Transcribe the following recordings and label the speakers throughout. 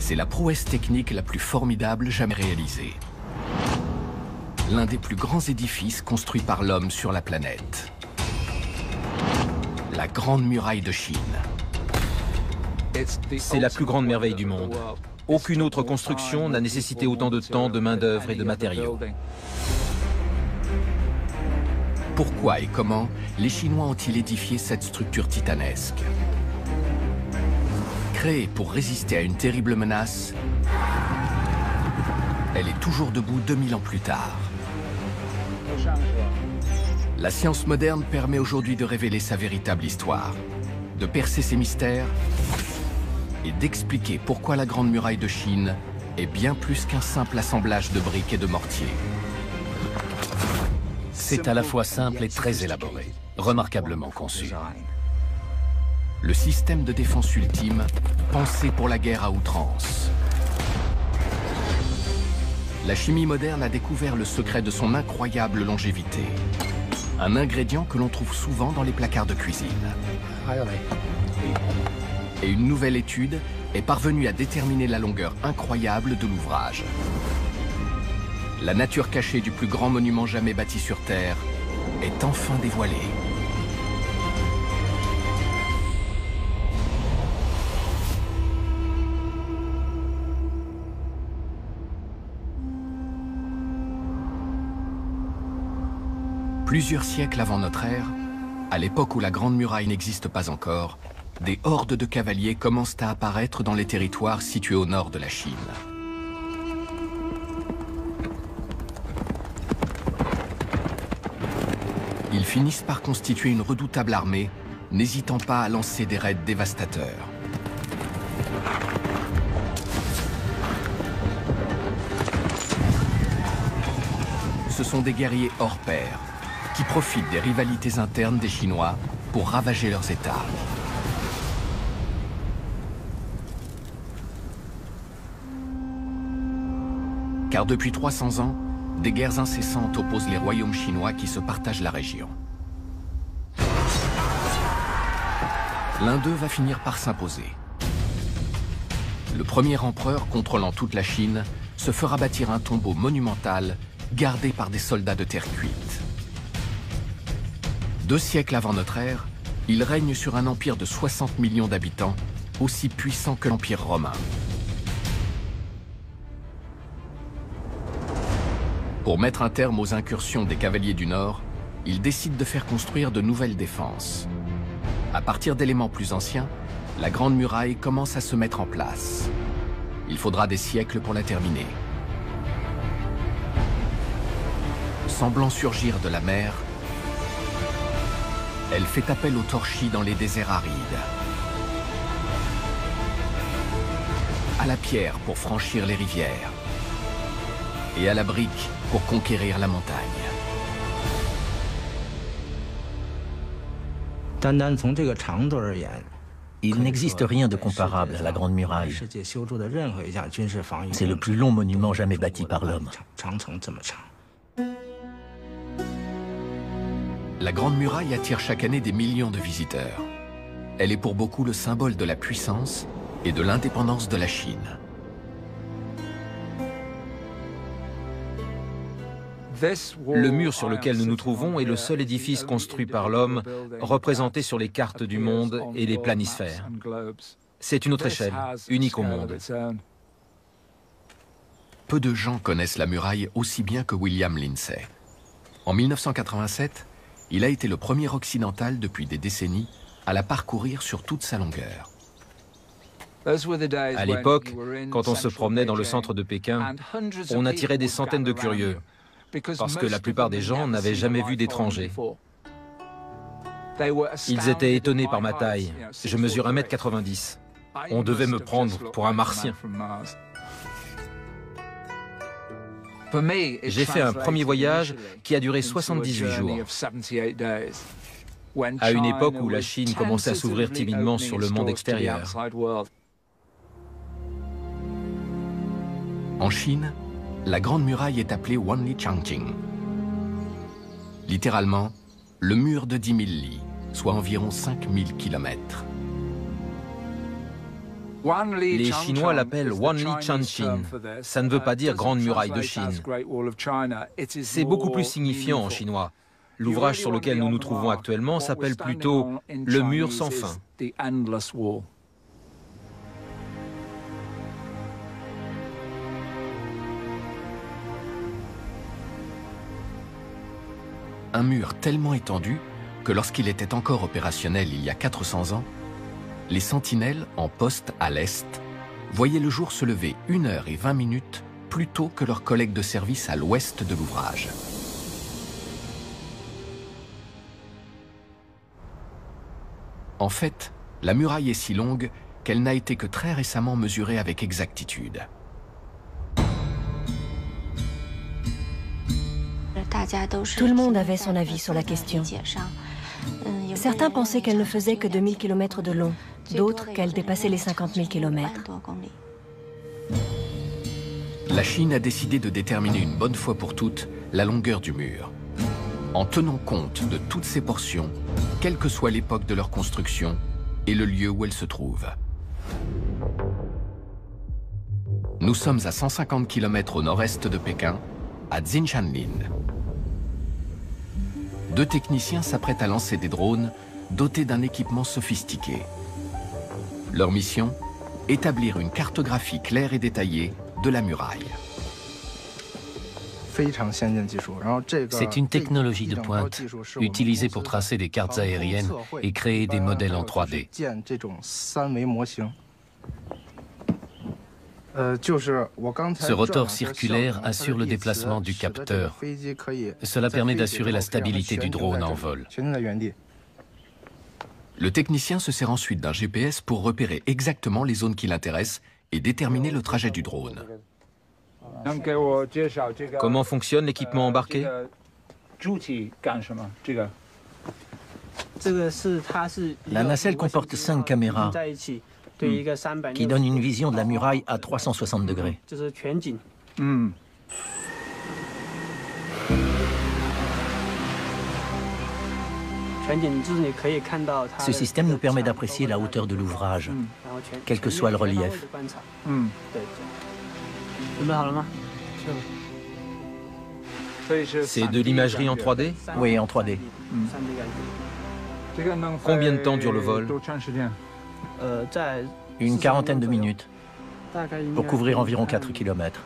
Speaker 1: C'est la prouesse technique la plus formidable jamais réalisée. L'un des plus grands édifices construits par l'homme sur la planète. La Grande Muraille de Chine.
Speaker 2: C'est la plus grande merveille du monde. Aucune autre construction n'a nécessité autant de temps, de main-d'œuvre et de matériaux.
Speaker 1: Pourquoi et comment les Chinois ont-ils édifié cette structure titanesque? Créée pour résister à une terrible menace, elle est toujours debout 2000 ans plus tard. La science moderne permet aujourd'hui de révéler sa véritable histoire, de percer ses mystères et d'expliquer pourquoi la Grande Muraille de Chine est bien plus qu'un simple assemblage de briques et de mortiers.
Speaker 3: C'est à la fois simple et très élaboré, remarquablement conçu.
Speaker 1: Le système de défense ultime, pensé pour la guerre à outrance. La chimie moderne a découvert le secret de son incroyable longévité. Un ingrédient que l'on trouve souvent dans les placards de cuisine. Et une nouvelle étude est parvenue à déterminer la longueur incroyable de l'ouvrage. La nature cachée du plus grand monument jamais bâti sur Terre est enfin dévoilée. Plusieurs siècles avant notre ère, à l'époque où la Grande Muraille n'existe pas encore, des hordes de cavaliers commencent à apparaître dans les territoires situés au nord de la Chine. Ils finissent par constituer une redoutable armée, n'hésitant pas à lancer des raids dévastateurs. Ce sont des guerriers hors pair, qui profitent des rivalités internes des Chinois pour ravager leurs États. Car depuis 300 ans, des guerres incessantes opposent les royaumes chinois qui se partagent la région. L'un d'eux va finir par s'imposer. Le premier empereur contrôlant toute la Chine se fera bâtir un tombeau monumental gardé par des soldats de terre cuite. 2 siècles avant notre ère, il règne sur un empire de 60 millions d'habitants, aussi puissant que l'Empire romain. Pour mettre un terme aux incursions des cavaliers du Nord, il décide de faire construire de nouvelles défenses. À partir d'éléments plus anciens, la Grande Muraille commence à se mettre en place. Il faudra des siècles pour la terminer. Semblant surgir de la mer, elle fait appel aux torchis dans les déserts arides, à la pierre pour franchir les rivières, et à la brique pour conquérir la montagne.
Speaker 3: Il n'existe rien de comparable à la Grande Muraille. C'est le plus long monument jamais bâti par l'homme.
Speaker 1: La Grande Muraille attire chaque année des millions de visiteurs. Elle est pour beaucoup le symbole de la puissance et de l'indépendance de la Chine.
Speaker 2: Le mur sur lequel nous nous trouvons est le seul édifice construit par l'homme représenté sur les cartes du monde et les planisphères. C'est une autre échelle, unique au monde.
Speaker 1: Peu de gens connaissent la muraille aussi bien que William Lindsay. En 1987, il a été le premier occidental depuis des décennies à la parcourir sur toute sa longueur.
Speaker 2: À l'époque, quand on se promenait dans le centre de Pékin, on attirait des centaines de curieux, parce que la plupart des gens n'avaient jamais vu d'étrangers. Ils étaient étonnés par ma taille. Je mesure 1,90 m. On devait me prendre pour un martien. J'ai fait un premier voyage qui a duré 78 jours. À une époque où la Chine commençait à s'ouvrir timidement sur le monde extérieur.
Speaker 1: En Chine, la Grande Muraille est appelée Wanli Changjing. Littéralement, le mur de 10 000 lits, soit environ 5 000 km.
Speaker 2: Les Chinois l'appellent Wanli Chanchin. Ça ne veut pas dire Grande Muraille de Chine. C'est beaucoup plus signifiant en chinois. L'ouvrage sur lequel nous nous trouvons actuellement s'appelle plutôt Le mur sans fin.
Speaker 1: Un mur tellement étendu que lorsqu'il était encore opérationnel il y a 400 ans, les sentinelles en poste à l'est voyaient le jour se lever 1h20 plus tôt que leurs collègues de service à l'ouest de l'ouvrage. En fait, la muraille est si longue qu'elle n'a été que très récemment mesurée avec exactitude.
Speaker 4: Tout le monde avait son avis sur la question. Certains pensaient qu'elle ne faisait que 2000 km de long, d'autres qu'elle dépassait les 50 000 km.
Speaker 1: La Chine a décidé de déterminer une bonne fois pour toutes la longueur du mur, en tenant compte de toutes ces portions, quelle que soit l'époque de leur construction et le lieu où elles se trouvent. Nous sommes à 150 km au nord-est de Pékin, à Xinshanlin. Deux techniciens s'apprêtent à lancer des drones dotés d'un équipement sophistiqué. Leur mission, établir une cartographie claire et détaillée de la muraille.
Speaker 3: C'est une technologie de pointe, utilisée pour tracer des cartes aériennes et créer des modèles en 3D. Ce rotor circulaire assure le déplacement du capteur. Cela permet d'assurer la stabilité du drone en vol.
Speaker 1: Le technicien se sert ensuite d'un GPS pour repérer exactement les zones qui l'intéressent et déterminer le trajet du drone.
Speaker 2: Comment fonctionne l'équipement embarqué?
Speaker 5: La nacelle comporte 5 caméras qui donnent une vision de la muraille à 360 degrés. Ce système nous permet d'apprécier la hauteur de l'ouvrage, quel que soit le relief.
Speaker 2: C'est de l'imagerie en 3D?
Speaker 5: Oui, en 3D.
Speaker 2: Combien de temps dure le vol?
Speaker 5: Une quarantaine de minutes pour couvrir environ 4 km.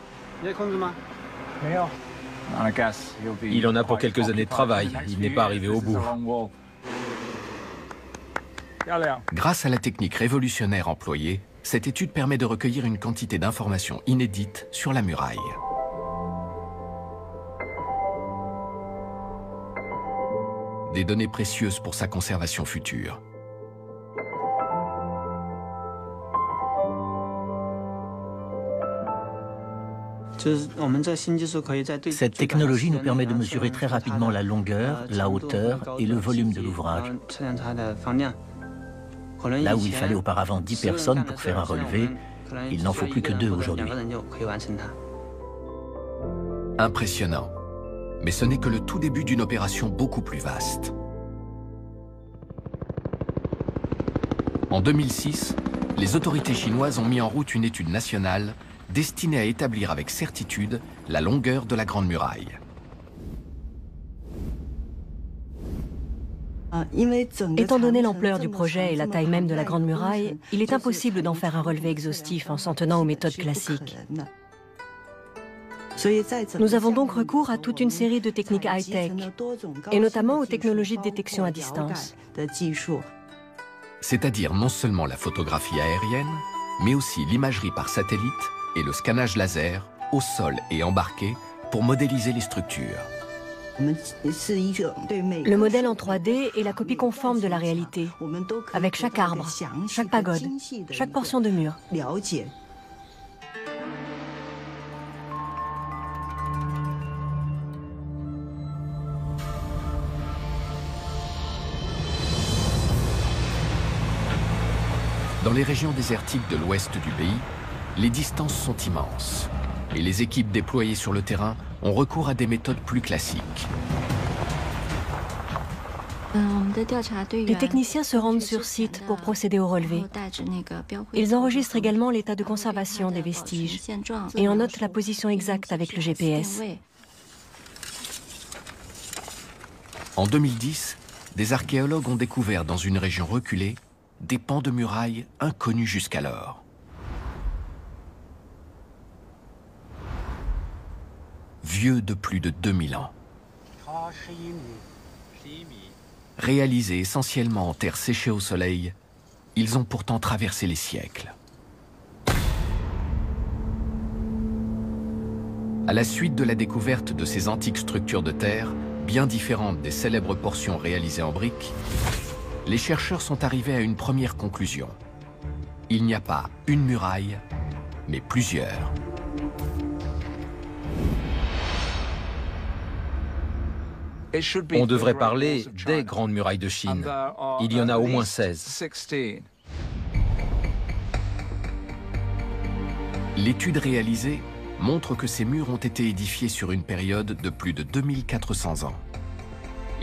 Speaker 2: Il en a pour quelques années de travail. Il n'est pas arrivé au bout.
Speaker 1: Grâce à la technique révolutionnaire employée, cette étude permet de recueillir une quantité d'informations inédites sur la muraille. Des données précieuses pour sa conservation future.
Speaker 5: Cette technologie nous permet de mesurer très rapidement la longueur, la hauteur et le volume de l'ouvrage. Là où il fallait auparavant 10 personnes pour faire un relevé, il n'en faut plus que 2 aujourd'hui.
Speaker 1: Impressionnant. Mais ce n'est que le tout début d'une opération beaucoup plus vaste. En 2006, les autorités chinoises ont mis en route une étude nationale destinée à établir avec certitude la longueur de la Grande Muraille.
Speaker 4: Étant donné l'ampleur du projet et la taille même de la Grande Muraille, il est impossible d'en faire un relevé exhaustif en s'en tenant aux méthodes classiques. Nous avons donc recours à toute une série de techniques high-tech, et notamment aux technologies de détection à distance.
Speaker 1: C'est-à-dire non seulement la photographie aérienne, mais aussi l'imagerie par satellite et le scannage laser au sol et embarqué pour modéliser les structures.
Speaker 4: Le modèle en 3D est la copie conforme de la réalité, avec chaque arbre, chaque pagode, chaque portion de mur.
Speaker 1: Dans les régions désertiques de l'ouest du pays, les distances sont immenses et les équipes déployées sur le terrain ont recours à des méthodes plus classiques.
Speaker 4: Les techniciens se rendent sur site pour procéder au relevé. Ils enregistrent également l'état de conservation des vestiges et en notent la position exacte avec le GPS.
Speaker 1: En 2010, des archéologues ont découvert dans une région reculée des pans de murailles inconnus jusqu'alors. Vieux de plus de 2000 ans. Réalisés essentiellement en terre séchée au soleil, ils ont pourtant traversé les siècles. À la suite de la découverte de ces antiques structures de terre, bien différentes des célèbres portions réalisées en briques, les chercheurs sont arrivés à une première conclusion. Il n'y a pas une muraille, mais plusieurs.
Speaker 2: On devrait parler des grandes murailles de Chine. Il y en a au moins 16.
Speaker 1: L'étude réalisée montre que ces murs ont été édifiés sur une période de plus de 2400 ans.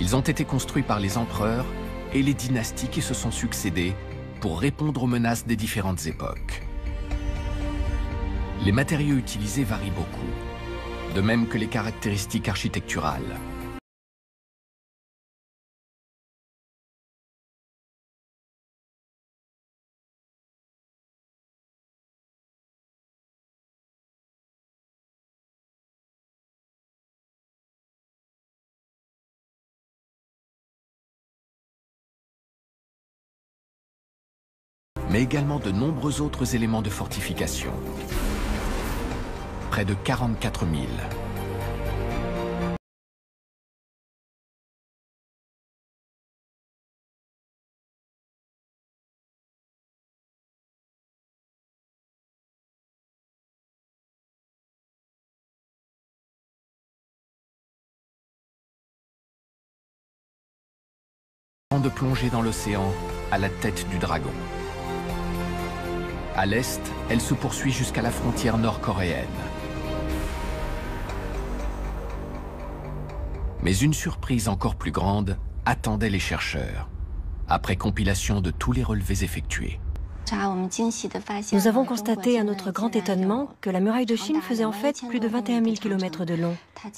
Speaker 1: Ils ont été construits par les empereurs et les dynasties qui se sont succédées pour répondre aux menaces des différentes époques. Les matériaux utilisés varient beaucoup, de même que les caractéristiques architecturales. Mais également de nombreux autres éléments de fortification. Près de 44 000. De plonger dans l'océan à la tête du dragon. À l'est, elle se poursuit jusqu'à la frontière nord-coréenne. Mais une surprise encore plus grande attendait les chercheurs, après compilation de tous les relevés effectués.
Speaker 4: Nous avons constaté à notre grand étonnement que la muraille de Chine faisait en fait plus de 21 000 km de long,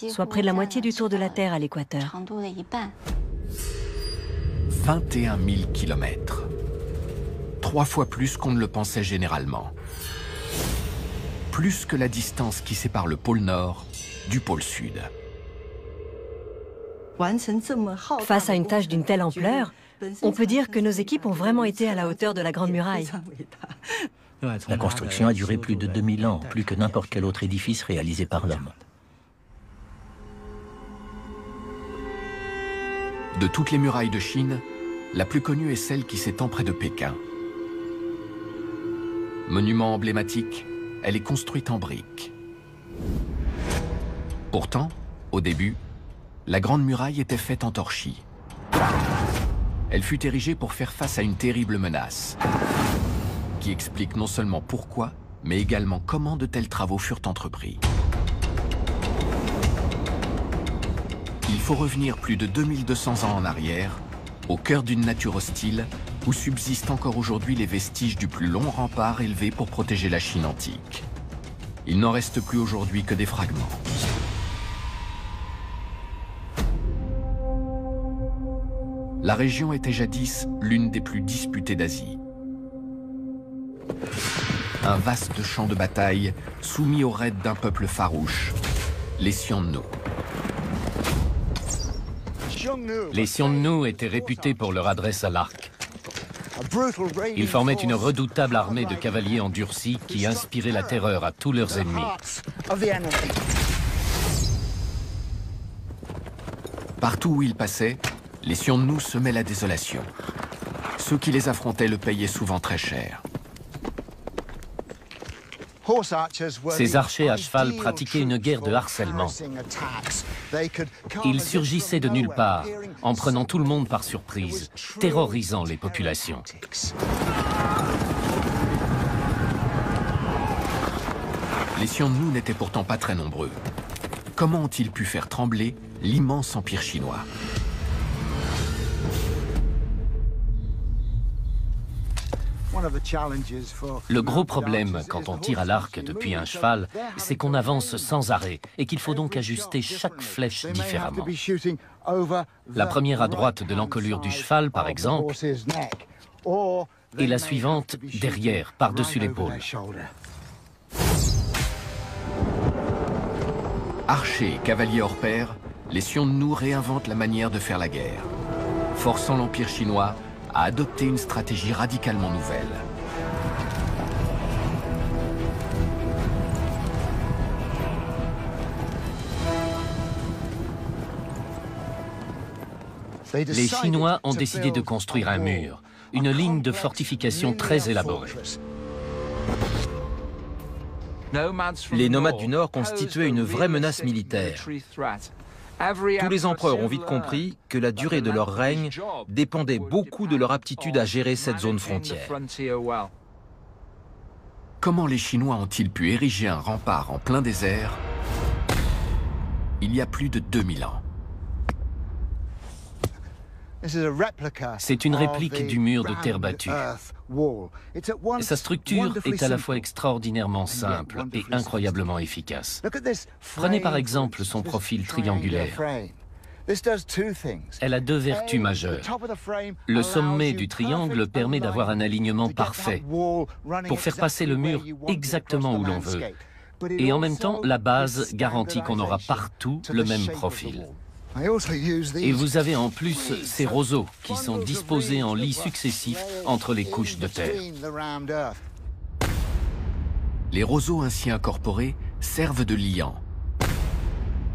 Speaker 4: soit près de la moitié du tour de la Terre à l'équateur.
Speaker 1: 21 000 kilomètres. 3 fois plus qu'on ne le pensait généralement. Plus que la distance qui sépare le pôle Nord du pôle Sud.
Speaker 4: Face à une tâche d'une telle ampleur, on peut dire que nos équipes ont vraiment été à la hauteur de la Grande Muraille.
Speaker 5: La construction a duré plus de 2000 ans, plus que n'importe quel autre édifice réalisé par l'homme.
Speaker 1: De toutes les murailles de Chine, la plus connue est celle qui s'étend près de Pékin. Monument emblématique, elle est construite en briques. Pourtant, au début, la Grande Muraille était faite en torchis. Elle fut érigée pour faire face à une terrible menace, qui explique non seulement pourquoi, mais également comment de tels travaux furent entrepris. Il faut revenir plus de 2200 ans en arrière, au cœur d'une nature hostile, où subsistent encore aujourd'hui les vestiges du plus long rempart élevé pour protéger la Chine antique. Il n'en reste plus aujourd'hui que des fragments. La région était jadis l'une des plus disputées d'Asie. Un vaste champ de bataille soumis aux raids d'un peuple farouche, les Xiongnu.
Speaker 3: Les Xiongnu étaient réputés pour leur adresse à l'arc. Ils formaient une redoutable armée de cavaliers endurcis qui inspirait la terreur à tous leurs ennemis.
Speaker 1: Partout où ils passaient, les Xiongnu semaient la désolation. Ceux qui les affrontaient le payaient souvent très cher.
Speaker 3: Ces archers à cheval pratiquaient une guerre de harcèlement. Ils surgissaient de nulle part, en prenant tout le monde par surprise, terrorisant les populations.
Speaker 1: Les Xiongnu n'étaient pourtant pas très nombreux. Comment ont-ils pu faire trembler l'immense empire chinois ?
Speaker 3: Le gros problème quand on tire à l'arc depuis un cheval, c'est qu'on avance sans arrêt et qu'il faut donc ajuster chaque flèche différemment. La première à droite de l'encolure du cheval, par exemple, et la suivante derrière, par-dessus l'épaule.
Speaker 1: Archers et cavaliers hors pair, les Xiongnu réinventent la manière de faire la guerre, forçant l'Empire chinois à adopter une stratégie radicalement nouvelle.
Speaker 3: Les Chinois ont décidé de construire un mur, une ligne de fortification très élaborée.
Speaker 2: Les nomades du Nord constituaient une vraie menace militaire. Tous les empereurs ont vite compris que la durée de leur règne dépendait beaucoup de leur aptitude à gérer cette zone frontière.
Speaker 1: Comment les Chinois ont-ils pu ériger un rempart en plein désert il y a plus de 2000 ans?
Speaker 3: C'est une réplique du mur de terre battue. Sa structure est à la fois extraordinairement simple et incroyablement efficace. Prenez par exemple son profil triangulaire. Elle a deux vertus majeures. Le sommet du triangle permet d'avoir un alignement parfait pour faire passer le mur exactement où l'on veut. Et en même temps, la base garantit qu'on aura partout le même profil. Et vous avez en plus ces roseaux qui sont disposés en lits successifs entre les couches de terre.
Speaker 1: Les roseaux ainsi incorporés servent de liant,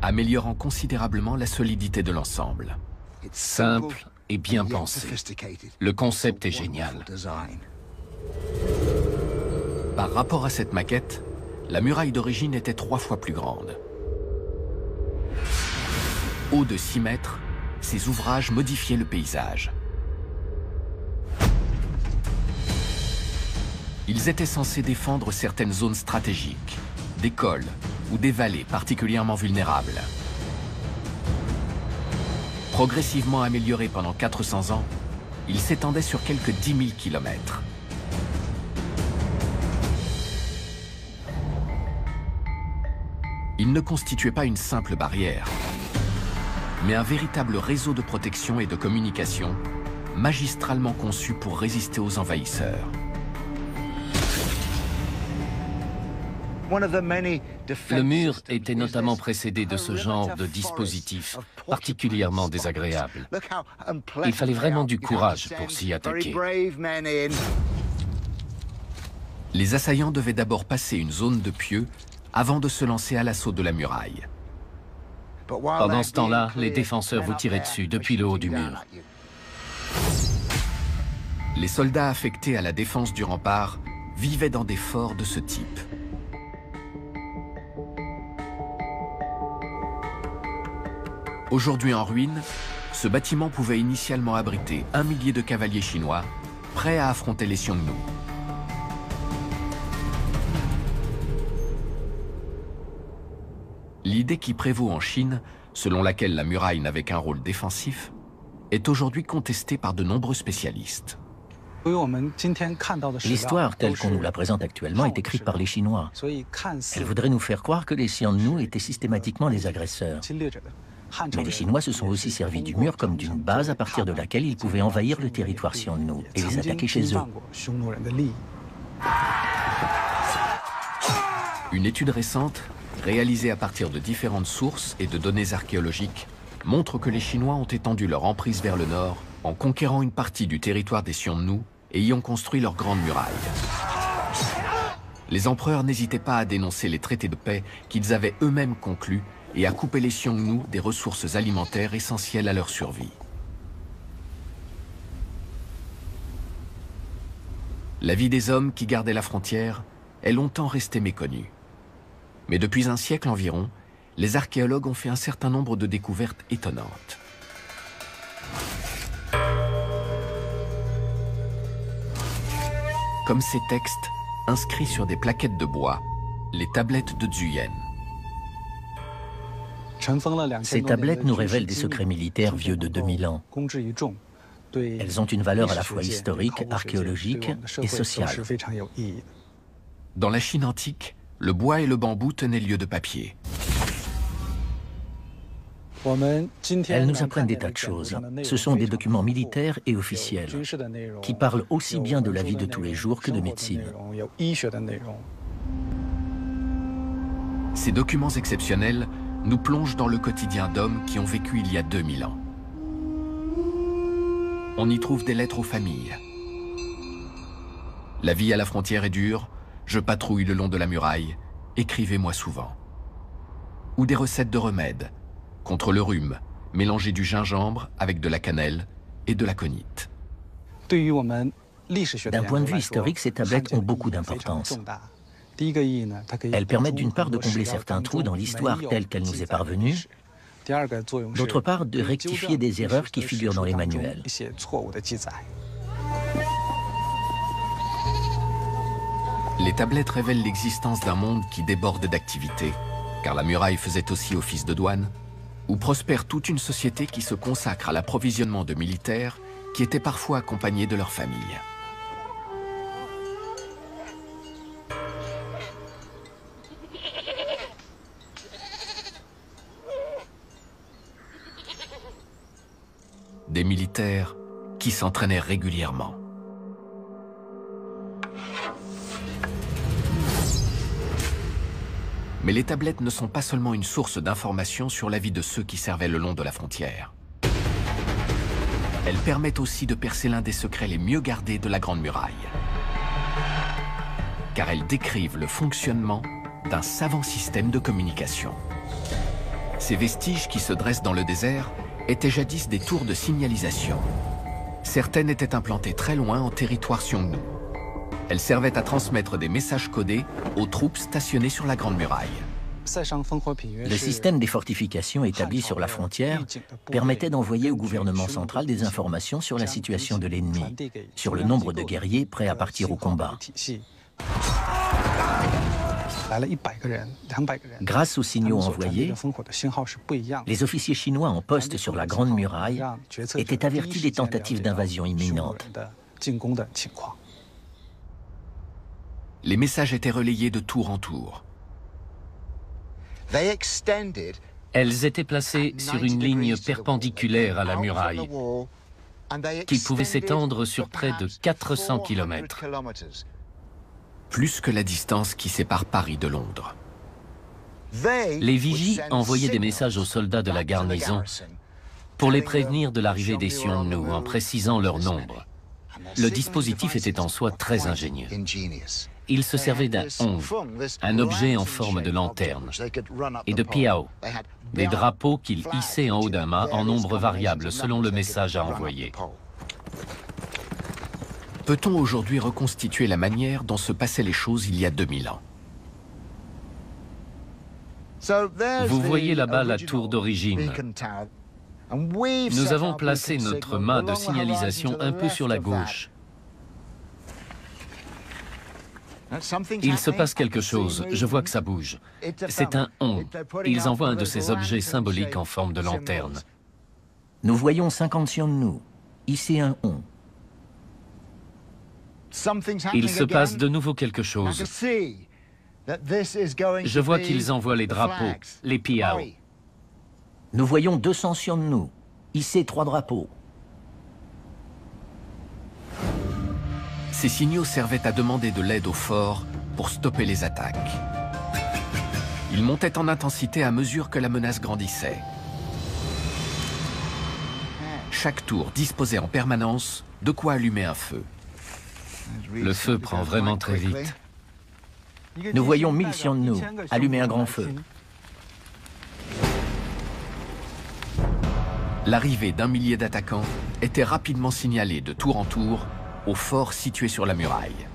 Speaker 1: améliorant considérablement la solidité de l'ensemble.
Speaker 3: Simple et bien pensé. Le concept est génial.
Speaker 1: Par rapport à cette maquette, la muraille d'origine était 3 fois plus grande. Haut de 6 mètres, ces ouvrages modifiaient le paysage. Ils étaient censés défendre certaines zones stratégiques, des cols ou des vallées particulièrement vulnérables. Progressivement améliorés pendant 400 ans, ils s'étendaient sur quelques 10 000 kilomètres. Ils ne constituaient pas une simple barrière, mais un véritable réseau de protection et de communication, magistralement conçu pour résister aux envahisseurs.
Speaker 3: Le mur était notamment précédé de ce genre de dispositif particulièrement désagréable. Il fallait vraiment du courage pour s'y attaquer.
Speaker 1: Les assaillants devaient d'abord passer une zone de pieux avant de se lancer à l'assaut de la muraille.
Speaker 3: Pendant ce temps-là, les défenseurs vous tiraient dessus depuis le haut du mur.
Speaker 1: Les soldats affectés à la défense du rempart vivaient dans des forts de ce type. Aujourd'hui en ruine, ce bâtiment pouvait initialement abriter 1 millier de cavaliers chinois prêts à affronter les Xiongnu. L'idée qui prévaut en Chine, selon laquelle la muraille n'avait qu'un rôle défensif, est aujourd'hui contestée par de nombreux spécialistes.
Speaker 5: L'histoire telle qu'on nous la présente actuellement est écrite par les Chinois. Elle voudrait nous faire croire que les Xiongnu étaient systématiquement les agresseurs. Mais les Chinois se sont aussi servis du mur comme d'une base à partir de laquelle ils pouvaient envahir le territoire Xiongnu et les attaquer chez eux.
Speaker 1: Une étude récente, réalisée à partir de différentes sources et de données archéologiques, montre que les Chinois ont étendu leur emprise vers le nord en conquérant une partie du territoire des Xiongnu et y ont construit leur grande muraille. Les empereurs n'hésitaient pas à dénoncer les traités de paix qu'ils avaient eux-mêmes conclus et à couper les Xiongnu des ressources alimentaires essentielles à leur survie. La vie des hommes qui gardaient la frontière est longtemps restée méconnue. Mais depuis un siècle environ, les archéologues ont fait un certain nombre de découvertes étonnantes. Comme ces textes inscrits sur des plaquettes de bois, les tablettes de Zhuyan.
Speaker 5: Ces tablettes nous révèlent des secrets militaires vieux de 2000 ans. Elles ont une valeur à la fois historique, archéologique et sociale.
Speaker 1: Dans la Chine antique, le bois et le bambou tenaient lieu de papier.
Speaker 5: Elles nous apprennent des tas de choses. Ce sont des documents militaires et officiels qui parlent aussi bien de la vie de tous les jours que de médecine.
Speaker 1: Ces documents exceptionnels nous plongent dans le quotidien d'hommes qui ont vécu il y a 2000 ans. On y trouve des lettres aux familles. La vie à la frontière est dure, je patrouille le long de la muraille, écrivez-moi souvent. Ou des recettes de remèdes, contre le rhume, mélanger du gingembre avec de la cannelle et de l'aconite.
Speaker 5: D'un point de vue historique, ces tablettes ont beaucoup d'importance. Elles permettent d'une part de combler certains trous dans l'histoire telle qu'elle nous est parvenue, d'autre part de rectifier des erreurs qui figurent dans les manuels.
Speaker 1: Les tablettes révèlent l'existence d'un monde qui déborde d'activités, car la muraille faisait aussi office de douane, où prospère toute une société qui se consacre à l'approvisionnement de militaires qui étaient parfois accompagnés de leurs familles. Des militaires qui s'entraînaient régulièrement. Mais les tablettes ne sont pas seulement une source d'informations sur la vie de ceux qui servaient le long de la frontière. Elles permettent aussi de percer l'un des secrets les mieux gardés de la Grande Muraille. Car elles décrivent le fonctionnement d'un savant système de communication. Ces vestiges qui se dressent dans le désert étaient jadis des tours de signalisation. Certaines étaient implantées très loin en territoire Xiongnu. Elles servaient à transmettre des messages codés aux troupes stationnées sur la Grande Muraille.
Speaker 5: Le système des fortifications établi sur la frontière permettait d'envoyer au gouvernement central des informations sur la situation de l'ennemi, sur le nombre de guerriers prêts à partir au combat. Grâce aux signaux envoyés, les officiers chinois en poste sur la Grande Muraille étaient avertis des tentatives d'invasion imminentes.
Speaker 1: Les messages étaient relayés de tour en tour.
Speaker 3: Elles étaient placées sur une ligne perpendiculaire à la muraille, qui pouvait s'étendre sur près de 400 km.
Speaker 1: Plus que la distance qui sépare Paris de Londres.
Speaker 3: Les vigies envoyaient des messages aux soldats de la garnison pour les prévenir de l'arrivée des Xiongnu en précisant leur nombre. Le dispositif était en soi très ingénieux. Il se servait d'un hong, un objet en forme de lanterne, et de piao, des drapeaux qu'ils hissaient en haut d'un mât en nombre variable selon le message à envoyer.
Speaker 1: Peut-on aujourd'hui reconstituer la manière dont se passaient les choses il y a 2000 ans?
Speaker 3: Vous voyez là-bas la tour d'origine. Nous avons placé notre mât de signalisation un peu sur la gauche. Il se passe quelque chose, je vois que ça bouge. C'est un hong. Ils envoient un de ces objets symboliques en forme de lanterne.
Speaker 5: Nous voyons 50 Xiongnu, ici un hong.
Speaker 3: Il se passe de nouveau quelque chose. Je vois qu'ils envoient les drapeaux, les piao.
Speaker 5: Nous voyons 200 Xiongnu, ici 3 drapeaux.
Speaker 1: Ces signaux servaient à demander de l'aide au fort pour stopper les attaques. Ils montaient en intensité à mesure que la menace grandissait. Chaque tour disposait en permanence de quoi allumer un feu.
Speaker 3: Le feu prend vraiment très vite.
Speaker 5: Nous voyons 1000 Xiongnu, allumer un grand feu.
Speaker 1: L'arrivée d'un millier d'attaquants était rapidement signalée de tour en tour au fort situé sur la muraille.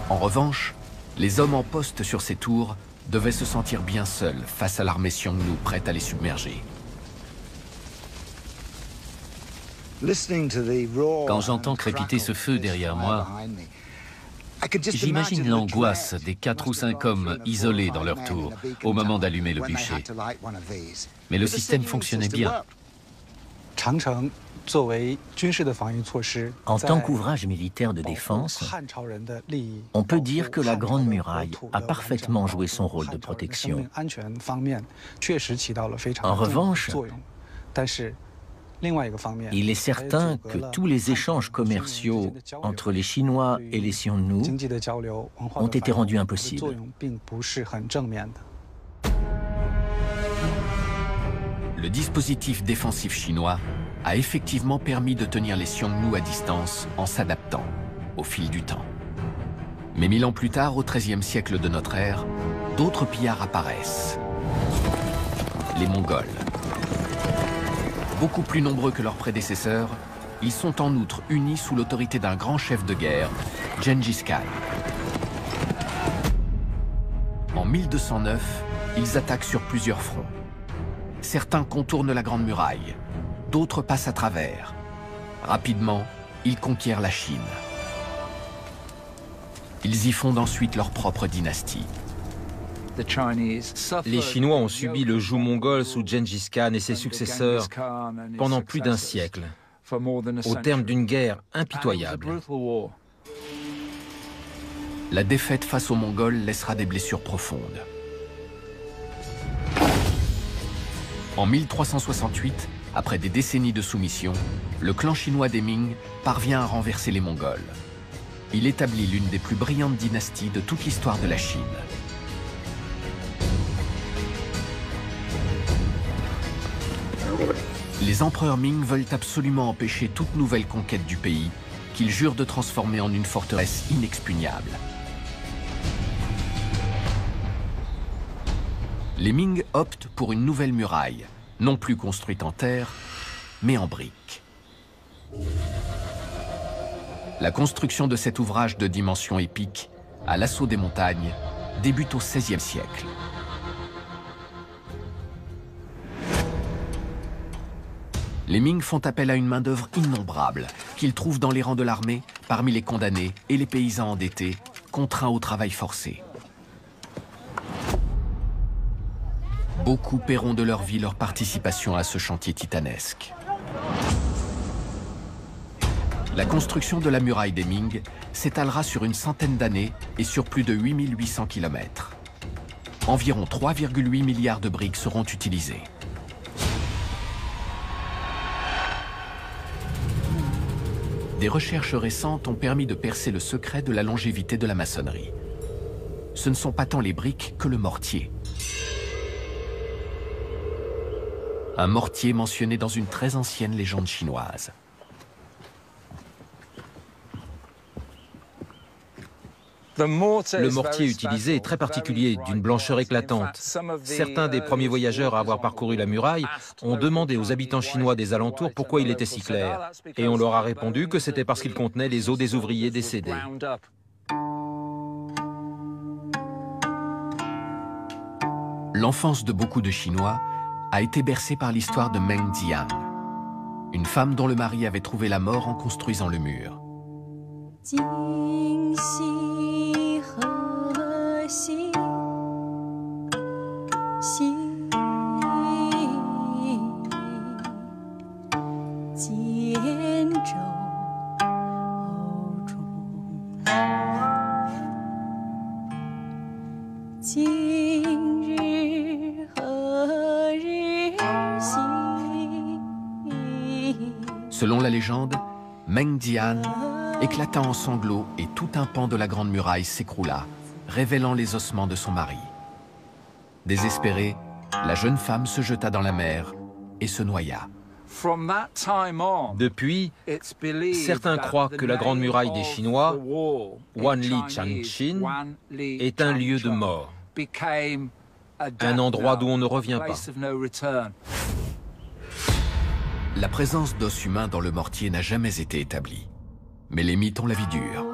Speaker 1: En revanche, les hommes en poste sur ces tours devaient se sentir bien seuls face à l'armée Xiongnu prête à les submerger.
Speaker 3: Quand j'entends crépiter ce feu derrière moi, j'imagine l'angoisse des 4 ou 5 hommes isolés dans leur tour au moment d'allumer le bûcher. Mais le système fonctionnait bien.
Speaker 5: En tant qu'ouvrage militaire de défense, on peut dire que la Grande Muraille a parfaitement joué son rôle de protection. En revanche, il est certain que tous les échanges commerciaux entre les Chinois et les Xiongnu ont été rendus impossibles.
Speaker 1: Le dispositif défensif chinois a effectivement permis de tenir les Xiongnu à distance en s'adaptant au fil du temps. Mais 1000 ans plus tard, au XIIIe siècle de notre ère, d'autres pillards apparaissent. Les Mongols. Beaucoup plus nombreux que leurs prédécesseurs, ils sont en outre unis sous l'autorité d'un grand chef de guerre, Gengis Khan. En 1209, ils attaquent sur plusieurs fronts. Certains contournent la Grande Muraille, d'autres passent à travers. Rapidement, ils conquièrent la Chine. Ils y fondent ensuite leur propre dynastie.
Speaker 2: Les Chinois ont subi le joug mongol sous Gengis Khan et ses successeurs pendant plus d'un siècle, au terme d'une guerre impitoyable.
Speaker 1: La défaite face aux Mongols laissera des blessures profondes. En 1368, après des décennies de soumission, le clan chinois des Ming parvient à renverser les Mongols. Il établit l'une des plus brillantes dynasties de toute l'histoire de la Chine. Les empereurs Ming veulent absolument empêcher toute nouvelle conquête du pays, qu'ils jurent de transformer en une forteresse inexpugnable. Les Ming optent pour une nouvelle muraille, non plus construite en terre, mais en briques. La construction de cet ouvrage de dimension épique, à l'assaut des montagnes, débute au XVIe siècle. Les Ming font appel à une main-d'œuvre innombrable qu'ils trouvent dans les rangs de l'armée, parmi les condamnés et les paysans endettés, contraints au travail forcé. Beaucoup paieront de leur vie leur participation à ce chantier titanesque. La construction de la muraille des Ming s'étalera sur une centaine d'années et sur plus de 8800 km. Environ 3,8 milliards de briques seront utilisées. Des recherches récentes ont permis de percer le secret de la longévité de la maçonnerie. Ce ne sont pas tant les briques que le mortier. Un mortier mentionné dans une très ancienne légende chinoise.
Speaker 2: Le mortier utilisé est très particulier, d'une blancheur éclatante. Certains des premiers voyageurs à avoir parcouru la muraille ont demandé aux habitants chinois des alentours pourquoi il était si clair. Et on leur a répondu que c'était parce qu'il contenait les os des ouvriers décédés.
Speaker 1: L'enfance de beaucoup de Chinois a été bercée par l'histoire de Meng Jiang, une femme dont le mari avait trouvé la mort en construisant le mur. Selon la légende, Meng Jian éclata en sanglots et tout un pan de la Grande Muraille s'écroula, révélant les ossements de son mari. Désespérée, la jeune femme se jeta dans la mer et se noya.
Speaker 2: Depuis, certains croient que la Grande Muraille des Chinois, Wanli Changqin, est un lieu de mort, un endroit d'où on ne revient pas.
Speaker 1: La présence d'os humains dans le mortier n'a jamais été établie. Mais les mythes ont la vie dure.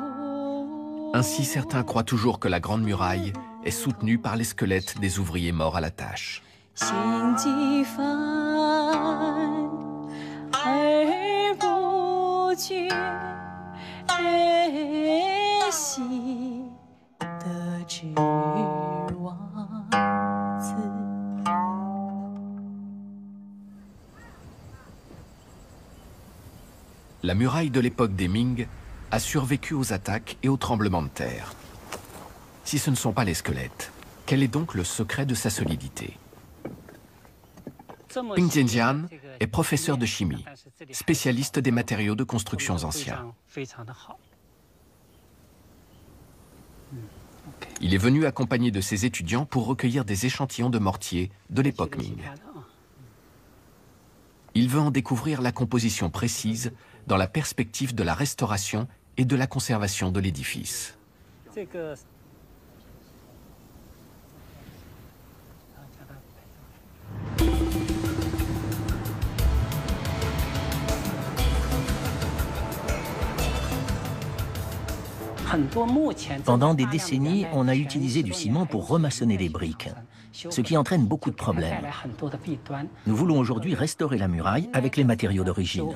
Speaker 1: Ainsi, certains croient toujours que la Grande Muraille est soutenue par les squelettes des ouvriers morts à la tâche. La muraille de l'époque des Ming a survécu aux attaques et aux tremblements de terre. Si ce ne sont pas les squelettes, quel est donc le secret de sa solidité? Ping Tianjian est professeur de chimie, spécialiste des matériaux de constructions anciens. Il est venu accompagné de ses étudiants pour recueillir des échantillons de mortier de l'époque Ming. Il veut en découvrir la composition précise dans la perspective de la restauration et de la conservation de l'édifice.
Speaker 5: Pendant des décennies, on a utilisé du ciment pour remaçonner les briques, ce qui entraîne beaucoup de problèmes. Nous voulons aujourd'hui restaurer la muraille avec les matériaux d'origine.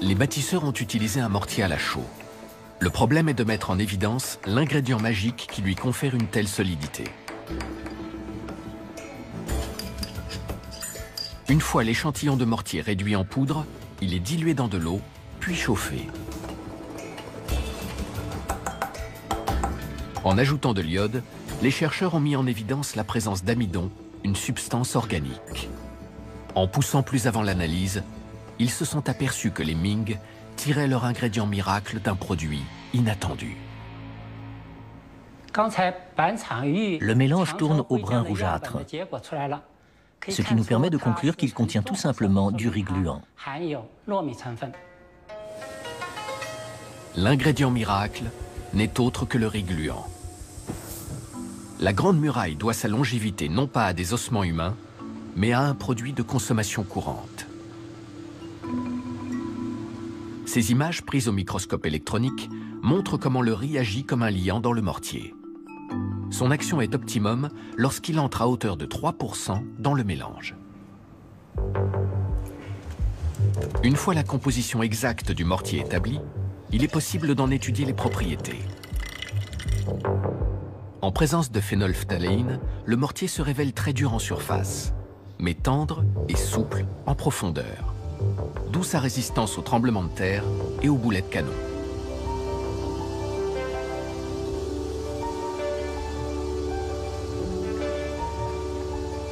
Speaker 1: Les bâtisseurs ont utilisé un mortier à la chaux. Le problème est de mettre en évidence l'ingrédient magique qui lui confère une telle solidité. Une fois l'échantillon de mortier réduit en poudre, il est dilué dans de l'eau, puis chauffé. En ajoutant de l'iode, les chercheurs ont mis en évidence la présence d'amidon, une substance organique. En poussant plus avant l'analyse, ils se sont aperçus que les Ming tiraient leur ingrédient miracle d'un produit inattendu.
Speaker 5: Le mélange tourne au brun rougeâtre, ce qui nous permet de conclure qu'il contient tout simplement du riz gluant.
Speaker 1: L'ingrédient miracle n'est autre que le riz gluant. La Grande Muraille doit sa longévité non pas à des ossements humains, mais à un produit de consommation courante. Ces images prises au microscope électronique montrent comment le riz agit comme un liant dans le mortier. Son action est optimum lorsqu'il entre à hauteur de 3% dans le mélange. Une fois la composition exacte du mortier établie, il est possible d'en étudier les propriétés. En présence de phénolphtaléine, le mortier se révèle très dur en surface, mais tendre et souple en profondeur. D'où sa résistance aux tremblements de terre et aux boulets de canon.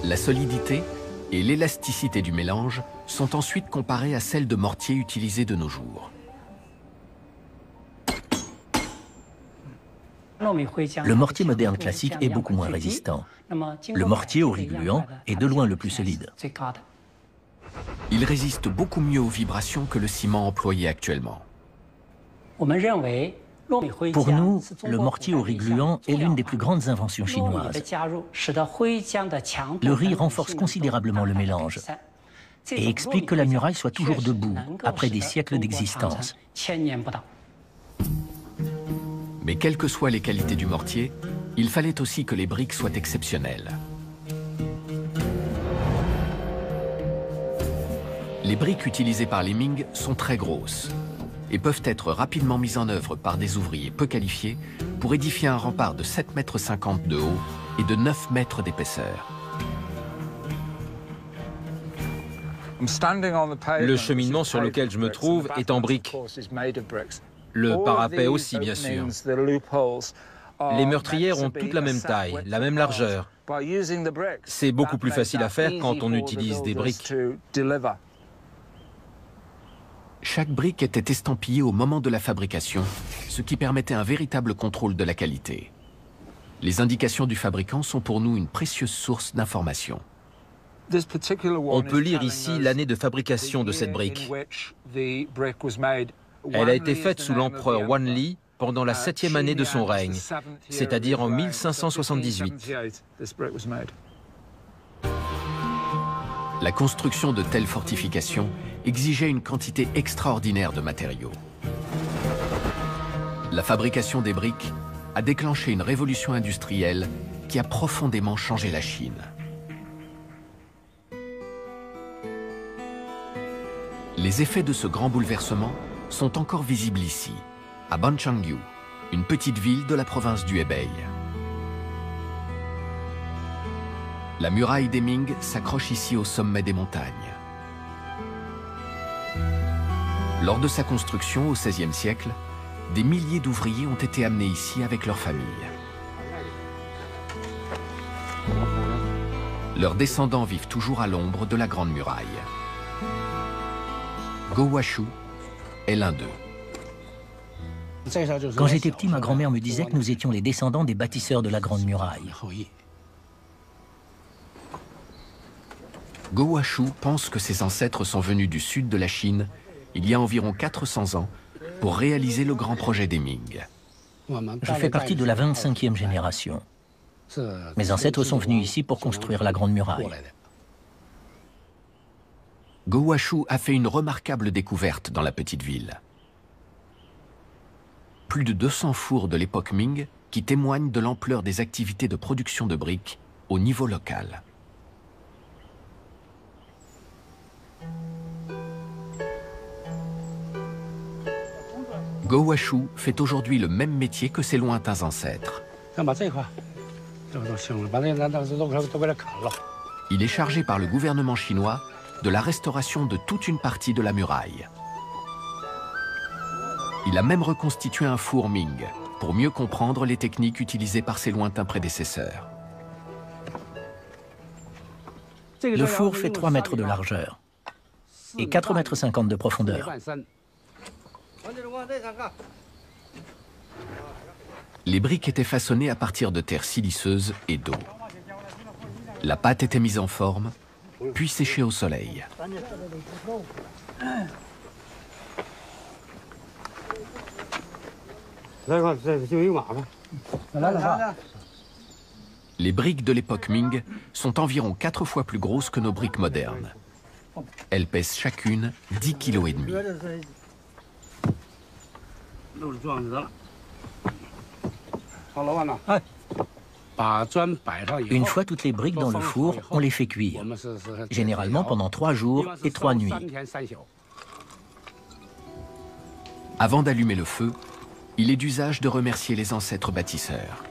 Speaker 1: La solidité et l'élasticité du mélange sont ensuite comparées à celles de mortiers utilisés de nos jours.
Speaker 5: Le mortier moderne classique est beaucoup moins résistant. Le mortier au riz gluant est de loin le plus solide.
Speaker 1: Il résiste beaucoup mieux aux vibrations que le ciment employé actuellement.
Speaker 5: Pour nous, le mortier au riz gluant est l'une des plus grandes inventions chinoises. Le riz renforce considérablement le mélange et explique que la muraille soit toujours debout après des siècles d'existence.
Speaker 1: Mais quelles que soient les qualités du mortier, il fallait aussi que les briques soient exceptionnelles. Les briques utilisées par les Ming sont très grosses et peuvent être rapidement mises en œuvre par des ouvriers peu qualifiés pour édifier un rempart de 7,50 m de haut et de 9 mètres d'épaisseur.
Speaker 2: Le cheminement sur lequel je me trouve est en briques. Le parapet aussi, bien sûr. Les meurtrières ont toutes la même taille, la même largeur. C'est beaucoup plus facile à faire quand on utilise des briques.
Speaker 1: Chaque brique était estampillée au moment de la fabrication, ce qui permettait un véritable contrôle de la qualité. Les indications du fabricant sont pour nous une précieuse source d'informations.
Speaker 2: On peut lire ici l'année de fabrication de cette brique. Elle a été faite sous l'empereur Wanli pendant la 7e année de son règne, c'est-à-dire en 1578.
Speaker 1: La construction de telles fortifications exigeait une quantité extraordinaire de matériaux. La fabrication des briques a déclenché une révolution industrielle qui a profondément changé la Chine. Les effets de ce grand bouleversement sont encore visibles ici, à Banchangyu, une petite ville de la province du Hebei. La muraille des Ming s'accroche ici au sommet des montagnes. Lors de sa construction au XVIe siècle, des milliers d'ouvriers ont été amenés ici avec leurs familles. Leurs descendants vivent toujours à l'ombre de la Grande Muraille. Go Washu est l'un d'eux.
Speaker 5: Quand j'étais petit, ma grand-mère me disait que nous étions les descendants des bâtisseurs de la Grande Muraille.
Speaker 1: Go Washu pense que ses ancêtres sont venus du sud de la Chine il y a environ 400 ans pour réaliser le grand projet des Ming.
Speaker 5: Je fais partie de la 25e génération. Mes ancêtres sont venus ici pour construire la Grande Muraille.
Speaker 1: Go Washu a fait une remarquable découverte dans la petite ville. Plus de 200 fours de l'époque Ming qui témoignent de l'ampleur des activités de production de briques au niveau local. Go Washu fait aujourd'hui le même métier que ses lointains ancêtres. Il est chargé par le gouvernement chinois de la restauration de toute une partie de la muraille. Il a même reconstitué un four Ming pour mieux comprendre les techniques utilisées par ses lointains prédécesseurs.
Speaker 5: Le four fait 3 mètres de largeur et 4,50 m de profondeur.
Speaker 1: Les briques étaient façonnées à partir de terre siliceuse et d'eau. La pâte était mise en forme, puis séchée au soleil. Les briques de l'époque Ming sont environ 4 fois plus grosses que nos briques modernes. Elles pèsent chacune 10,5 kg.
Speaker 5: Une fois toutes les briques dans le four, on les fait cuire, généralement pendant 3 jours et 3 nuits.
Speaker 1: Avant d'allumer le feu, il est d'usage de remercier les ancêtres bâtisseurs.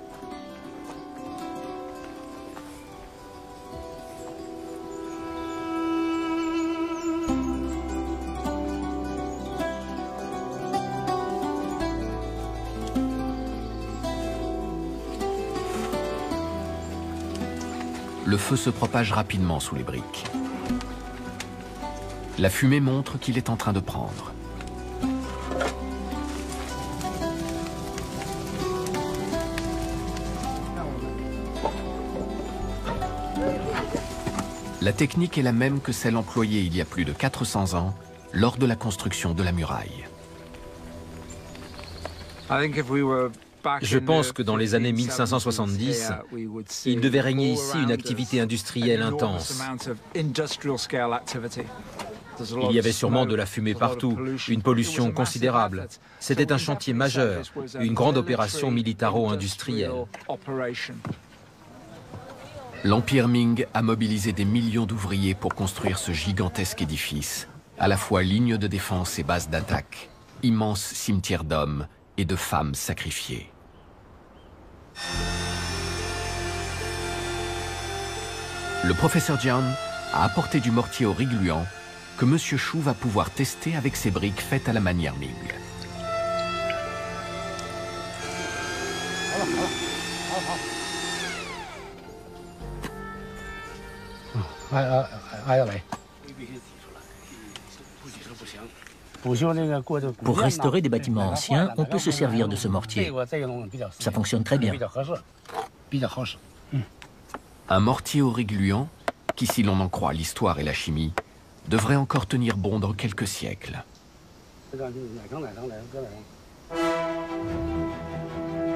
Speaker 1: Le feu se propage rapidement sous les briques. La fumée montre qu'il est en train de prendre. La technique est la même que celle employée il y a plus de 400 ans lors de la construction de la muraille.
Speaker 2: Je pense que dans les années 1570, il devait régner ici une activité industrielle intense. Il y avait sûrement de la fumée partout, une pollution considérable. C'était un chantier majeur, une grande opération militaro-industrielle.
Speaker 1: L'Empire Ming a mobilisé des millions d'ouvriers pour construire ce gigantesque édifice, à la fois ligne de défense et base d'attaque, immense cimetière d'hommes et de femmes sacrifiées. Le professeur Jian a apporté du mortier au riz gluant que M. Shu va pouvoir tester avec ses briques faites à la manière Ming.
Speaker 5: Pour restaurer des bâtiments anciens, on peut se servir de ce mortier. Ça fonctionne très bien.
Speaker 1: Un mortier au riz gluant, qui, si l'on en croit l'histoire et la chimie, devrait encore tenir bon dans quelques siècles.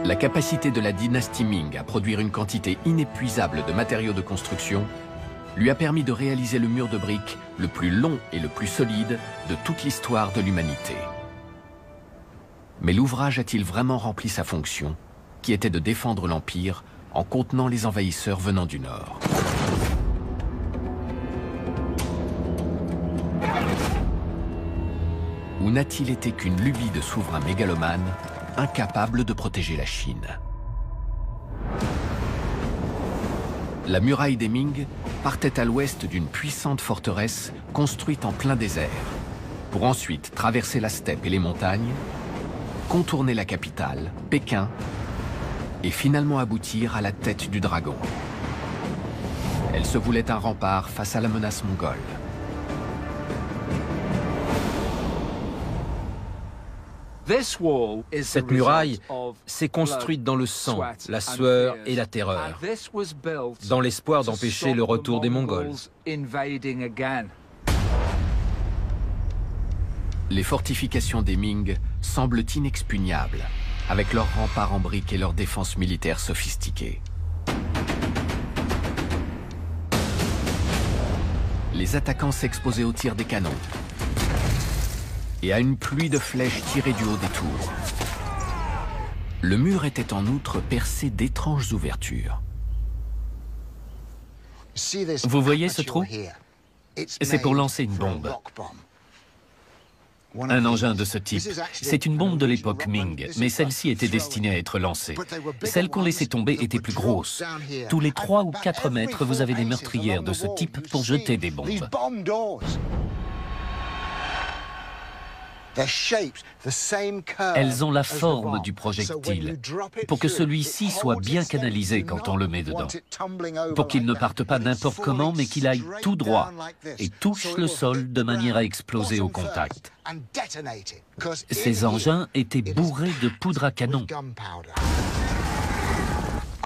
Speaker 1: La capacité de la dynastie Ming à produire une quantité inépuisable de matériaux de construction lui a permis de réaliser le mur de briques le plus long et le plus solide de toute l'histoire de l'humanité. Mais l'ouvrage a-t-il vraiment rempli sa fonction, qui était de défendre l'Empire en contenant les envahisseurs venant du Nord? Ou n'a-t-il été qu'une lubie de souverain mégalomane, incapable de protéger la Chine? La muraille des Ming partait à l'ouest d'une puissante forteresse construite en plein désert, pour ensuite traverser la steppe et les montagnes, contourner la capitale, Pékin, et finalement aboutir à la tête du dragon. Elle se voulait un rempart face à la menace mongole.
Speaker 2: Cette muraille s'est construite dans le sang, la sueur et la terreur, dans l'espoir d'empêcher le retour des Mongols.
Speaker 1: Les fortifications des Ming semblent inexpugnables, avec leurs remparts en briques et leurs défenses militaires sophistiquées. Les attaquants s'exposaient au tir des canons et à une pluie de flèches tirées du haut des tours. Le mur était en outre percé d'étranges ouvertures.
Speaker 3: Vous voyez ce trou? C'est pour lancer une bombe. Un engin de ce type. C'est une bombe de l'époque Ming, mais celle-ci était destinée à être lancée. Celles qu'on laissait tomber étaient plus grosses. Tous les 3 ou 4 mètres, vous avez des meurtrières de ce type pour jeter des bombes. Elles ont la forme du projectile, pour que celui-ci soit bien canalisé quand on le met dedans, pour qu'il ne parte pas n'importe comment, mais qu'il aille tout droit et touche le sol de manière à exploser au contact. Ces engins étaient bourrés de poudre à canon.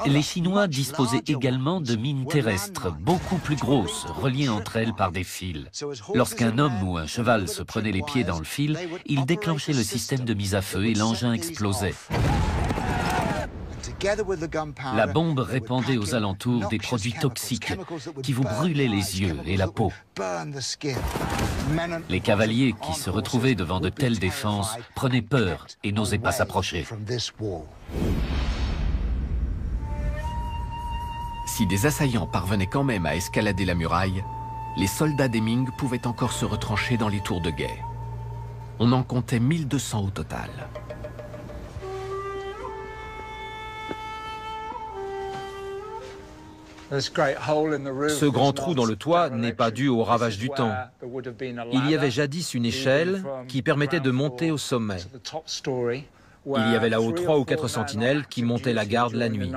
Speaker 3: Les Chinois disposaient également de mines terrestres, beaucoup plus grosses, reliées entre elles par des fils. Lorsqu'un homme ou un cheval se prenait les pieds dans le fil, il déclenchait le système de mise à feu et l'engin explosait. La bombe répandait aux alentours des produits toxiques qui vous brûlaient les yeux et la peau. Les cavaliers qui se retrouvaient devant de telles défenses prenaient peur et n'osaient pas s'approcher.
Speaker 1: Si des assaillants parvenaient quand même à escalader la muraille, les soldats des Ming pouvaient encore se retrancher dans les tours de guet. On en comptait 1200 au total.
Speaker 2: Ce grand trou dans le toit n'est pas dû au ravage du temps. Il y avait jadis une échelle qui permettait de monter au sommet. Il y avait là-haut 3 ou 4 sentinelles qui montaient la garde la nuit.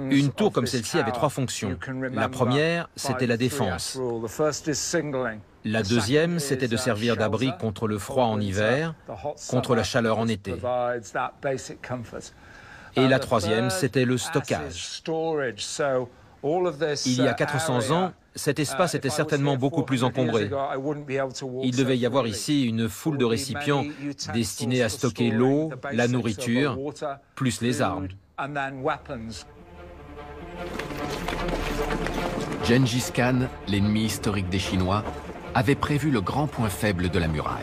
Speaker 2: Une tour comme celle-ci avait 3 fonctions. La première, c'était la défense. La deuxième, c'était de servir d'abri contre le froid en hiver, contre la chaleur en été. Et la troisième, c'était le stockage. Il y a 400 ans, cet espace était certainement beaucoup plus encombré. Il devait y avoir ici une foule de récipients destinés à stocker l'eau, la nourriture, plus les armes.
Speaker 1: Gengis Khan, l'ennemi historique des Chinois, avait prévu le grand point faible de la muraille.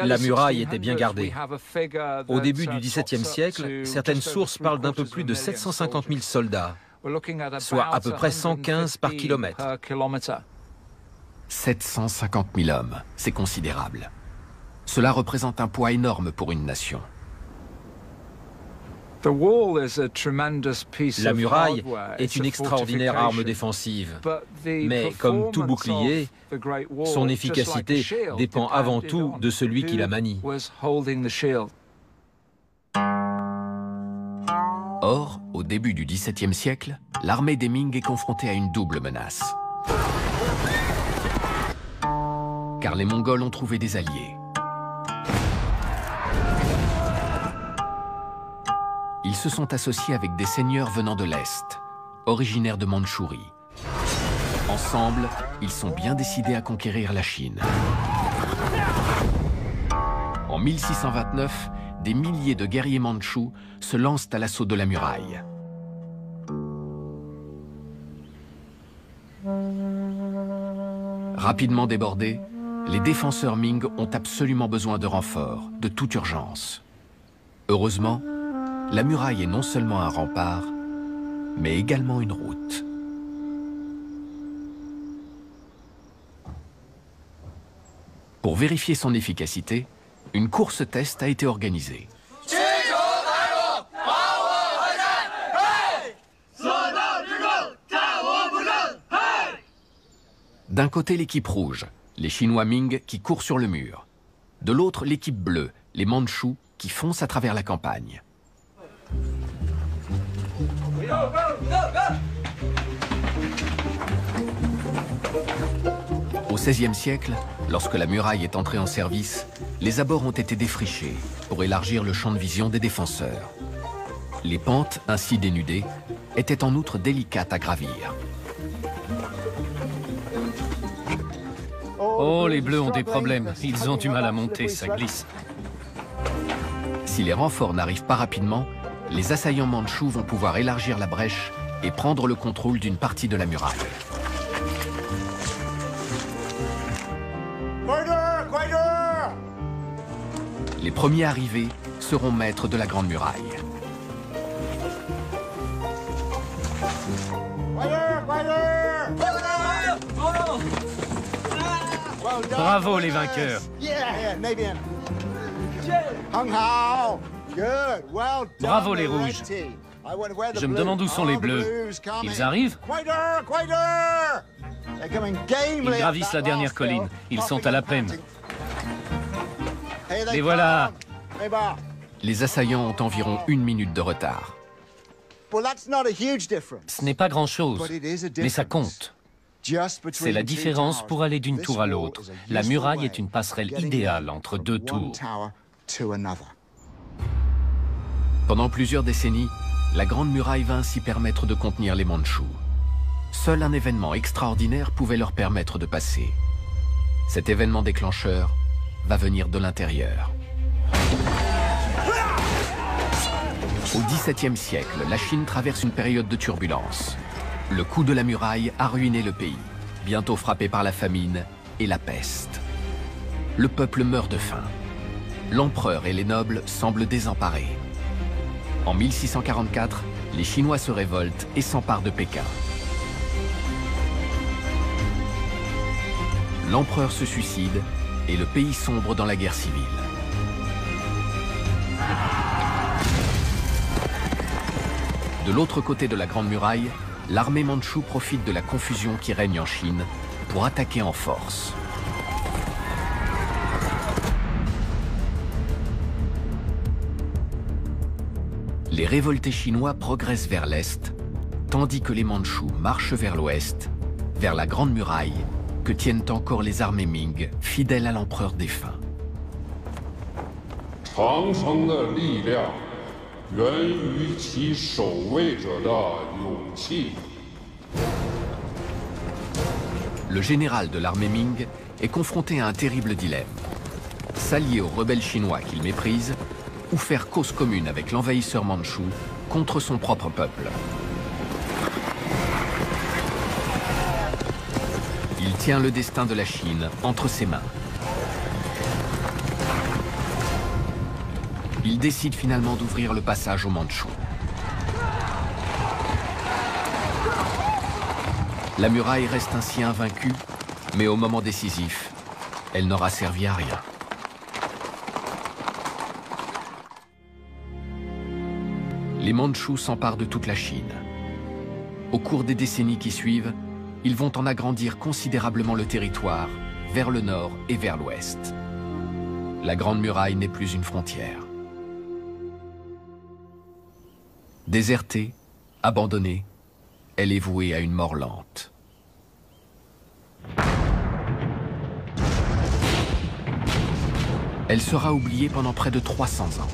Speaker 2: La muraille était bien gardée. Au début du XVIIe siècle, certaines sources parlent d'un peu plus de 750 000 soldats, soit à peu près 115 par kilomètre.
Speaker 1: 750 000 hommes, c'est considérable. Cela représente un poids énorme pour une nation.
Speaker 2: La muraille est une extraordinaire arme défensive, mais comme tout bouclier, son efficacité dépend avant tout de celui qui la manie.
Speaker 1: Or, au début du XVIIe siècle, l'armée des Ming est confrontée à une double menace. Car les Mongols ont trouvé des alliés. Ils se sont associés avec des seigneurs venant de l'Est, originaires de Mandchourie. Ensemble, ils sont bien décidés à conquérir la Chine. En 1629, des milliers de guerriers mandchous se lancent à l'assaut de la muraille. Rapidement débordés, les défenseurs Ming ont absolument besoin de renforts, de toute urgence. Heureusement, la muraille est non seulement un rempart, mais également une route. Pour Pour vérifier son efficacité, une course test a été organisée. D'un côté, l'équipe rouge, les Chinois Ming qui courent sur le mur. De l'autre, l'équipe bleue, les Mandchous qui foncent à travers la campagne. Au XVIe siècle, lorsque la muraille est entrée en service, les abords ont été défrichés pour élargir le champ de vision des défenseurs. Les pentes, ainsi dénudées, étaient en outre délicates à gravir.
Speaker 3: Oh, les Bleus ont des problèmes. Ils ont du mal à monter, ça glisse.
Speaker 1: Si les renforts n'arrivent pas rapidement, les assaillants mandchous vont pouvoir élargir la brèche et prendre le contrôle d'une partie de la muraille. Les premiers arrivés seront maîtres de la Grande Muraille.
Speaker 3: Bravo les vainqueurs. Bravo les rouges. Je me demande où sont les bleus. Ils arrivent? Ils gravissent la dernière colline. Ils sont à la peine. Les voilà.
Speaker 1: Les assaillants ont environ 1 minute de retard.
Speaker 3: Ce n'est pas grand-chose, mais ça compte. C'est la différence pour aller d'une tour à l'autre. La muraille est une passerelle idéale entre deux tours.
Speaker 1: Pendant plusieurs décennies, la Grande Muraille va ainsi permettre de contenir les Mandchous. Seul un événement extraordinaire pouvait leur permettre de passer. Cet événement déclencheur va venir de l'intérieur. Au XVIIe siècle, la Chine traverse une période de turbulence. Le coup de la muraille a ruiné le pays, bientôt frappé par la famine et la peste. Le peuple meurt de faim. L'empereur et les nobles semblent désemparés. En 1644, les Chinois se révoltent et s'emparent de Pékin. L'empereur se suicide et le pays sombre dans la guerre civile. De l'autre côté de la Grande Muraille, l'armée mandchoue profite de la confusion qui règne en Chine pour attaquer en force. Les révoltés chinois progressent vers l'est, tandis que les Mandchous marchent vers l'ouest, vers la Grande Muraille, que tiennent encore les armées Ming, fidèles à l'empereur défunt. Le général de l'armée Ming est confronté à un terrible dilemme. S'allier aux rebelles chinois qu'il méprise ou faire cause commune avec l'envahisseur mandchou contre son propre peuple. Il tient le destin de la Chine entre ses mains. Il décide finalement d'ouvrir le passage aux Mandchous. La muraille reste ainsi invaincue, mais au moment décisif, elle n'aura servi à rien. Les Mandchous s'emparent de toute la Chine. Au cours des décennies qui suivent, ils vont en agrandir considérablement le territoire, vers le nord et vers l'ouest. La Grande Muraille n'est plus une frontière. Désertée, abandonnée, elle est vouée à une mort lente. Elle sera oubliée pendant près de 300 ans,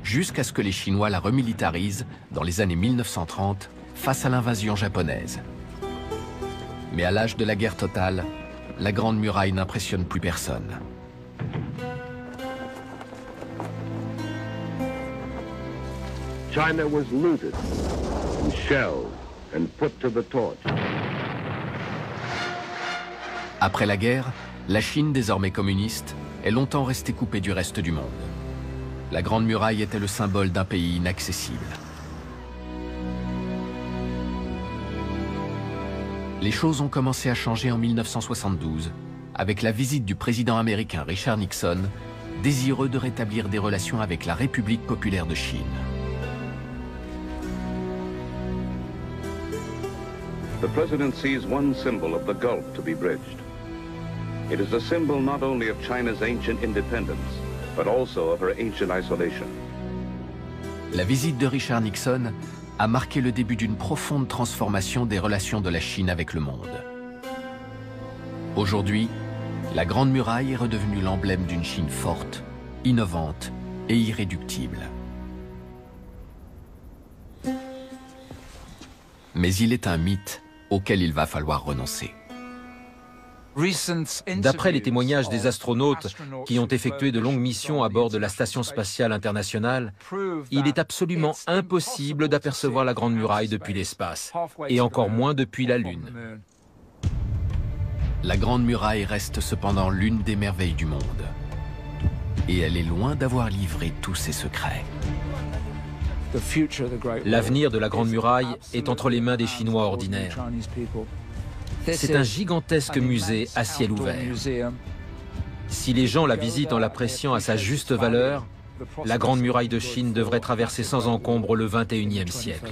Speaker 1: jusqu'à ce que les Chinois la remilitarisent dans les années 1930 face à l'invasion japonaise. Mais à l'âge de la guerre totale, la Grande Muraille n'impressionne plus personne.
Speaker 6: China was looted and shelled and put to the torch.
Speaker 1: Après la guerre, la Chine, désormais communiste, est longtemps restée coupée du reste du monde. La Grande Muraille était le symbole d'un pays inaccessible. Les choses ont commencé à changer en 1972, avec la visite du président américain Richard Nixon, désireux de rétablir des relations avec la République populaire de Chine.
Speaker 6: The president sees one symbol of the Gulf to be bridged. It is a symbol not only of China's ancient independence, but also of her ancient isolation.
Speaker 1: La visite de Richard Nixon a marqué le début d'une profonde transformation des relations de la Chine avec le monde. Aujourd'hui, la Grande Muraille est redevenue l'emblème d'une Chine forte, innovante et irréductible. Mais il est un mythe auquel il va falloir renoncer.
Speaker 2: D'après les témoignages des astronautes qui ont effectué de longues missions à bord de la Station spatiale internationale, il est absolument impossible d'apercevoir la Grande Muraille depuis l'espace, et encore moins depuis la Lune.
Speaker 1: La Grande Muraille reste cependant l'une des merveilles du monde. Et elle est loin d'avoir livré tous ses secrets.
Speaker 2: L'avenir de la Grande Muraille est entre les mains des Chinois ordinaires. C'est un gigantesque musée à ciel ouvert. Si les gens la visitent en l'appréciant à sa juste valeur, la Grande Muraille de Chine devrait traverser sans encombre le XXIe siècle.